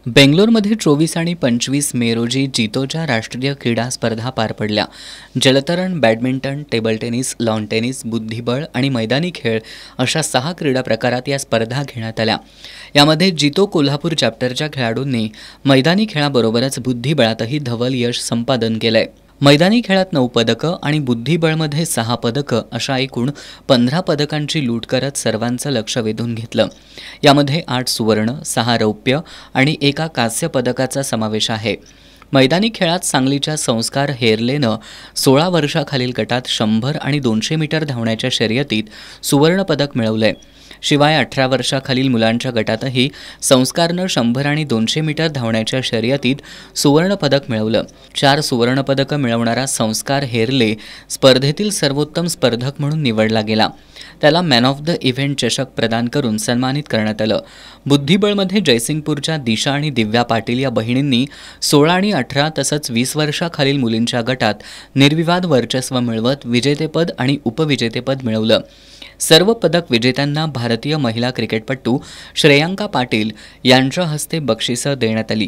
बेंगलोरमध्ये 24 आणि 25 मे रोजी जितोच्या राष्ट्रीय क्रीडा स्पर्धा पार पडल्या. जलतरण, badminton, table tennis, lawn tennis, बुद्धिबळ आणि मैदानी खेळ अशा 6 क्रीडा प्रकारात या स्पर्धा घेण्यात आल्या. यामध्ये जितो कोल्हापूर चॅप्टरच्या खेळाडूंनी मैदानी खेळाबरोबरच बुद्धिबळातही धवल यश संपादन केलंय. मैदानी खेळात 9 पदकं आणि बुद्धिबळमध्ये 6 पदकं अशा एकूण 15 पदकांची लूट करत सर्वांचं लक्ष वेधून घेतलं. यामध्ये 8 सुवर्ण, 6 रौप्य आणि 1 कांस्य पदकाचा समावेश आहे. मैदानी खेळात सांगलीच्या संस्कार हेरलेनं 16 वर्षाखालील गटात 100 आणि 200 मीटर धावण्याच्या शर्यतीत सुवर्ण पदक मिळवलंय. शिवाय 18 वर्षाखालील मुलांच्या गटातही संस्कारनं 100 आणि 200 मीटर धावण्याच्या शर्यतीत सुवर्ण पदक मिळवलं. 4 सुवर्ण पदकं मिळवणारा संस्कार हेरले स्पर्धेतील सर्वोत्तम स्पर्धक म्हणून निवडला गेला. त्याला मॅन ऑफ द इव्हेंट चषक प्रदान करून सन्मानित करण्यात आलं. बुद्धिबळमध्ये जयसिंगपूरच्या दिशा आणि दिव्या पाटील या बहिणींनी 16 आणि 18 तसंच 20 वर्षाखालील मुलींच्या गटात निर्विवाद वर्चस्व मिळवत विजेतेपद आणि उपविजेतेपद मिळवलं. सर्व पदक विजेत्यांना भारतीय महिला क्रिकेटपटू श्रेयांका पाटील यांच्या हस्ते बक्षिसं देण्यात आली.